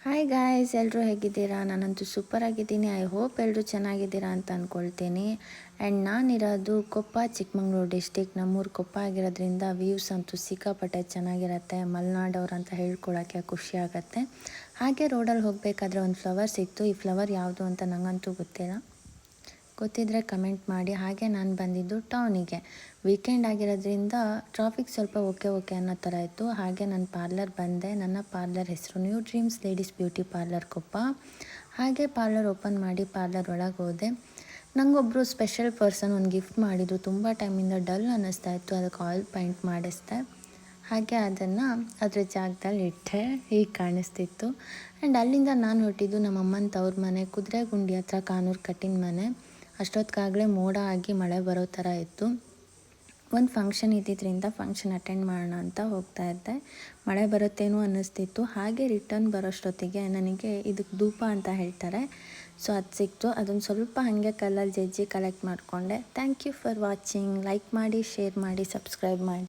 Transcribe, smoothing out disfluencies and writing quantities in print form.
Hi guys, ಎಲ್ಲರೂ ಹೇಗಿದ್ದೀರಾ? ನಾನಂತೂ ಸೂಪರ್ ಆಗಿದ್ದೀನಿ. ಐ ಹೋಪ್ ಎಲ್ಲರೂ ಚೆನ್ನಾಗಿದ್ದೀರಾ ಅಂತ ಅಂದ್ಕೊಳ್ತೀನಿ. ಆ್ಯಂಡ್ ನಾನಿರೋದು ಕೊಪ್ಪ, ಚಿಕ್ಕಮಂಗ್ಳೂರು ಡಿಸ್ಟಿಕ್. ನಮ್ಮೂರು ಕೊಪ್ಪ ಆಗಿರೋದ್ರಿಂದ ವ್ಯೂಸ್ ಅಂತೂ ಸಿಕ್ಕಾಪಟ್ಟೆ ಚೆನ್ನಾಗಿರುತ್ತೆ. ಮಲೆನಾಡವ್ರು ಅಂತ ಹೇಳ್ಕೊಳಕ್ಕೆ ಖುಷಿ ಆಗುತ್ತೆ. ಹಾಗೆ ರೋಡಲ್ಲಿ ಹೋಗಬೇಕಾದ್ರೆ ಒಂದು ಫ್ಲವರ್ ಸಿಕ್ತು. ಈ ಫ್ಲವರ್ ಯಾವುದು ಅಂತ ನನಗಂತೂ ಗೊತ್ತಿಲ್ಲ. ಗೊತ್ತಿದ್ದರೆ ಕಮೆಂಟ್ ಮಾಡಿ. ಹಾಗೆ ನಾನು ಬಂದಿದ್ದು ಟೌನಿಗೆ. ವೀಕೆಂಡ್ ಆಗಿರೋದ್ರಿಂದ ಟ್ರಾಫಿಕ್ ಸ್ವಲ್ಪ ಓಕೆ ಅನ್ನೋ ಥರ ಇತ್ತು. ಹಾಗೆ ನಾನು ಪಾರ್ಲರ್ ಬಂದೆ. ನನ್ನ ಪಾರ್ಲರ್ ಹೆಸರು new dreams ladies beauty parlour Koppa. ಹಾಗೆ ಪಾರ್ಲರ್ ಓಪನ್ ಮಾಡಿ ಪಾರ್ಲರ್ ಒಳಗೆ ಹೋದೆ. ನನಗೊಬ್ಬರು ಸ್ಪೆಷಲ್ ಪರ್ಸನ್ ಒಂದು ಗಿಫ್ಟ್ ಮಾಡಿದರು. ತುಂಬ ಟೈಮಿಂದ ಡಲ್ ಅನ್ನಿಸ್ತಾ ಇತ್ತು. ಅದಕ್ಕೆ ಆಯಿಲ್ ಪೈಂಟ್ ಮಾಡಿಸ್ದೆ. ಹಾಗೆ ಅದನ್ನು ಅದರ ಜಾಗದಲ್ಲಿ ಇಟ್ಟೆ. ಹೀಗೆ ಕಾಣಿಸ್ತಿತ್ತು. ಆ್ಯಂಡ್ ಅಲ್ಲಿಂದ ನಾನು ಹೊರಟಿದ್ದು ನಮ್ಮ ಅಮ್ಮನ ತವ್ರ ಮನೆ, ಕುದುರೆಗುಂಡಿ ಹತ್ರ ಕಾನೂರು ಕಟ್ಟಿನ ಮನೆ. ಅಷ್ಟೊತ್ತಿಗಾಗಲೇ ಮೋಡ ಆಗಿ ಮಳೆ ಬರೋ ಥರ ಇತ್ತು. ಒಂದು ಫಂಕ್ಷನ್ ಇದ್ದಿದ್ದರಿಂದ ಫಂಕ್ಷನ್ ಅಟೆಂಡ್ ಮಾಡೋಣ ಅಂತ ಹೋಗ್ತಾ ಇದ್ದೆ. ಮಳೆ ಬರುತ್ತೇನೋ ಅನ್ನಿಸ್ತಿತ್ತು. ಹಾಗೆ ರಿಟರ್ನ್ ಬರೋಷ್ಟೊತ್ತಿಗೆ ನನಗೆ ಇದಕ್ಕೆ ಧೂಪ ಅಂತ ಹೇಳ್ತಾರೆ, ಸೊ ಅದು ಸಿಕ್ತು. ಅದೊಂದು ಸ್ವಲ್ಪ ಹಾಗೆ ಕಲ್ಲಲ್ಲಿ ಜಜ್ಜಿ ಕಲೆಕ್ಟ್ ಮಾಡಿಕೊಂಡೆ. Thank you for watching. Like ಮಾಡಿ, ಶೇರ್ ಮಾಡಿ, ಸಬ್ಸ್ಕ್ರೈಬ್ ಮಾಡಿ.